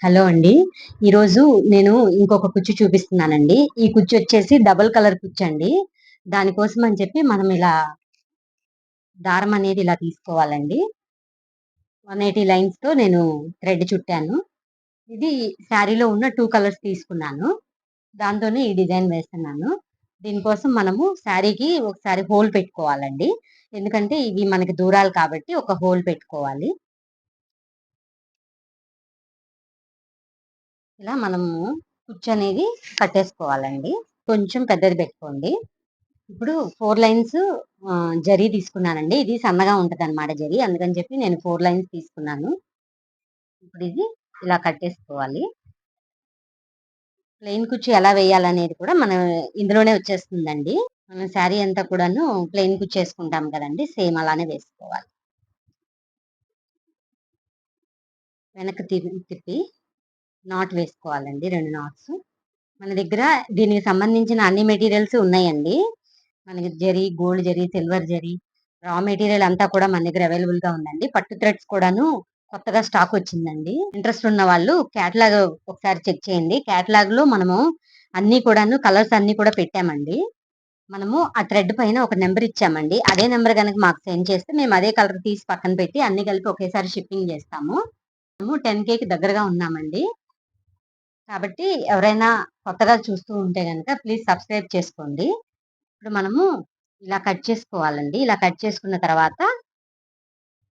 Hello అండి. ఈరోజు నేను ఇంకొక కుచ్చు చూపిస్తున్నానండి. ఈ కుచ్చు వచ్చేసి డబుల్ కలర్ కుచ్చండి. దానికోసం అని చెప్పి మనం ఇలా దారం అనేది ఇలా తీసుకోవాలండి. 180 లైన్స్‌తో నేను థ్రెడ్ చుట్టాను. ఇది శారీలో ఉన్న 2 కలర్స్ తీసుకున్నాను. దాంతోనే ఈ డిజైన్ వేస్తున్నాను. దీనికోసం మనము శారీకి ఒకసారి హోల్ పెట్టుకోవాలండి. ఎందుకంటే ఇవి మనకి దూరాలు కాబట్టి ఒక హోల్ పెట్టుకోవాలి. ఇలా మనము కుచ్చనేది కట్టేసుకోవాలండి. కొంచెం పెద్దది పెట్టుకోండి. ఇప్పుడు 4 లైన్స్ జరీ తీసుకున్నానండి. ఇది సన్నగా ఉంటదనమాట జరీ. అందుకని చెప్పి నేను 4 లైన్స్ తీసుకున్నాను. ఇప్పుడు ఇది ఇలా కట్టేసుకోవాలి. ప్లెయిన్ కుచ్చు ఎలా వేయాలనేది కూడా మనం ఇందులోనే వచ్చేస్తుందండి. మనం శారీ అంతా కూడాను ప్లెయిన్ కుచ్చేసుకుంటాం కదండీ! సేమ్ అలానే వేసుకోవాలి. వెనక్కి తిప్పి నాట్ వేసుకోవాలండి 2 నాట్స్. మన దగ్గర దీనికి సంబంధించిన అన్ని మెటీరియల్స్ ఉన్నాయండి. మనకి zari, gold zari, silver zari, raw material అంతా కూడా మన దగ్గర అవైలబుల్‌గా ఉందండి. పట్టు థ్రెడ్స్ కూడాను కొత్తగా స్టాక్ వచ్చిందండి. ఇంట్రెస్ట్ ఉన్న వాళ్ళు క్యాటలాగ్ ఒకసారి చెక్ చేయండి. క్యాటలాగ్‌లో మనము అన్నీ కూడాను కలర్స్ అన్నీ కూడా పెట్టామండి. మనము ఆ థ్రెడ్ పైన ఒక నంబర్ ఇచ్చామండి. అదే నంబర్ గనక మాకు సెండ్ చేస్తే మేము అదే కలర్ తీసి పక్కన పెట్టి అన్నీ కలిపి ఒకేసారి షిప్పింగ్ చేస్తాము. మేము 10,000కి దగ్గరగా ఉన్నామండి. కాబట్టి ఎవరైనా కొత్తగా చూస్తూ ఉంటే గనక ప్లీజ్ సబ్స్క్రైబ్ చేసుకోండి. ఇప్పుడు మనము ఇలా కట్ చేసుకోవాలండి. ఇలా కట్ చేసుకున్న తర్వాత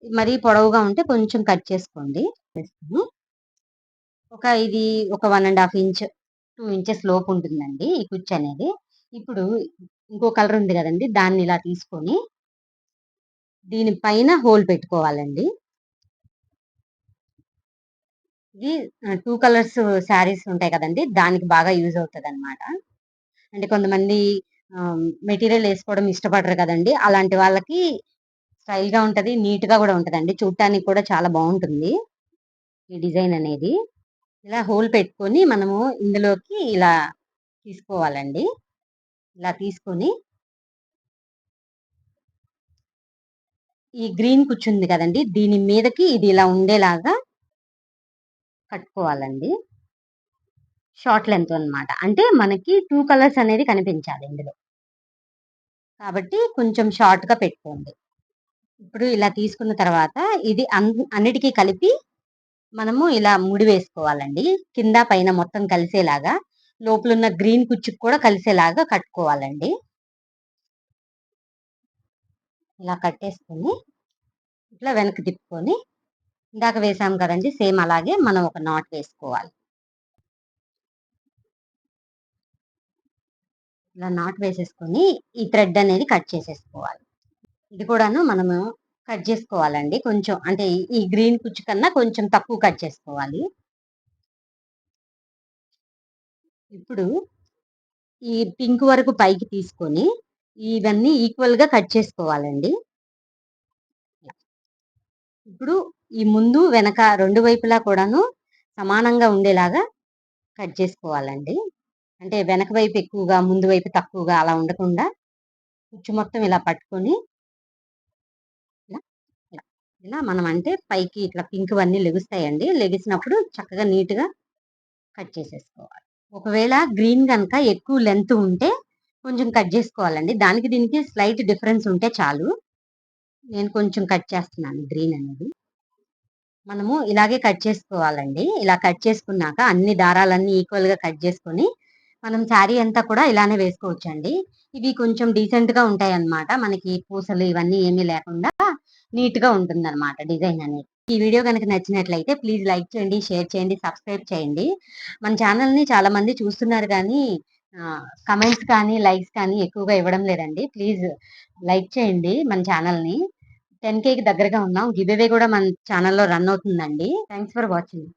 మరీ పొడవుగా ఉంటే కొంచెం కట్ చేసుకోండి. చేసుకొని ఇది ఒక 1 ½ ఇంచ్, 2 ఇంచెస్ లోపు ఉంటుందండి ఈ కుచ్చనేది. ఇప్పుడు ఇంకో కలర్ ఉంది గదండీ! దాన్ని ఇలా తీసుకొని దీని పైన హోల్ పెట్టుకోవాలండి. ఇది 2 కలర్స్ శారీస్ ఉంటాయి కదండీ! దానికి బాగా యూజ్ అవుతదనమాట. అంటే కొంతమంది మెటీరియల్ ఏసుకోవడం ఇష్టపడరు కదండీ! అలాంటి వాళ్ళకి స్టైల్‌గా ఉంటది. నీట్‌గా గూడా ఉంటదండి. చూడటానికి కూడా చాలా బావుంటుంది. ఈ డిజైన్ అనేది. ఇలా హోల్ పెట్టుకొని మనము ఇందులోకి ఇలా తీసుకోవాలండి. ఇలా తీసుకొని ఈ గ్రీన్ కుచ్చుంది కదండీ! దీని మీదకి ఇది ఇలా ఉండేలాగా కట్టుకోవాలండి. షార్ట్ లెంత్ అన్నమాట. అంటే మనకి 2 కలర్స్ అనేది కనిపించాలి ఇందులో. కాబట్టి కొంచెం షార్ట్‌గా పెట్టుకోండి. ఇప్పుడు ఇలా తీసుకున్న తర్వాత ఇది అన్నిటికి కలిపి మనము ఇలా ముడి వేసుకోవాలండి. కింద పైన మొత్తం కలిసేలాగా, లోపలున్న గ్రీన్ కుచ్చుకి కూడా కలిసేలాగా కట్టుకోవాలండి. ఇలా కట్టేసుకొని, ఇట్లా వెనక్కి తిప్పుకొని, ఇందాక వేసాం కదండీ! సేమ్ అలాగే మనం ఒక నాట్ వేసుకోవాలి. ఇలా నాట్ వేసేసుకొని, ఈ థ్రెడ్ అనేది కట్ చేసేసుకోవాలి. ఇది కూడాను మనము కట్ చేసుకోవాలండి. కొంచెం అంటే ఈ గ్రీన్ కుచ్చు కన్నా కొంచెం తక్కువ కట్ చేసుకోవాలి. ఇప్పుడు ఈ పింక్ వరకు పైకి తీసుకొని, ఇవన్నీ ఈక్వల్‌గా కట్ చేసుకోవాలండి. ఇప్పుడు ఈ ముందు, వెనక 2 వైపులా కూడాను సమానంగా ఉండేలాగా కట్ చేసుకోవాలండి. అంటే వెనక వైపు ఎక్కువగా, ముందు వైపు తక్కువగా అలా ఉండకుండా కుచ్చు మొత్తం ఇలా పట్టుకొని ఇలా, ఇలా, ఇలా మనం అంటే పైకి ఇట్లా పింక్‌వన్నీ లెగుస్తాయండి. లెగిసినప్పుడు చక్కగా నీట్‌గా కట్ చేసేసుకోవాలి. ఒకవేళ గ్రీన్ గనక ఎక్కువ లెంత్ ఉంటే కొంచెం కట్ జేసుకోవాలండి. దానికి దీనికి స్లైట్ డిఫరెన్స్ ఉంటే చాలు. నేను కొంచెం కట్ చేస్తున్నాను గ్రీన్ అనేది. మనము ఇలాగే కట్ చేసుకోవాలండి. ఇలా కట్ చేసుకున్నాక అన్ని దారాలన్నీ ఈక్వల్‌గా కట్ చేసుకొని, మనం శారీ అంతా కూడా ఇలానే వేసుకోవచ్చండి. ఇవి కొంచెం డీసెంట్‌గా ఉంటాయన్నమాట. మనకి పూసలు ఇవన్నీ ఏమీ లేకుండా నీట్‌గా ఉంటుందన్నమాట డిజైన్ అనేది. ఈ వీడియో గనుక నచ్చినట్లయితే ప్లీజ్ లైక్ చేయండి, షేర్ చేయండి, సబ్స్క్రైబ్ చేయండి. మన ఛానెల్‌ని చాలామంది చూస్తున్నారు గానీ కమెంట్స్ కానీ, లైక్స్ కానీ ఎక్కువగా ఇవ్వడం లేదండి. ప్లీజ్ లైక్ చేయండి మన ఛానెల్‌ని. 10,000కి దగ్గరగా ఉన్నాం. గివ్ అవే కూడా మన ఛానెల్‌లో రన్ అవుతుందండి. Thanks for watching.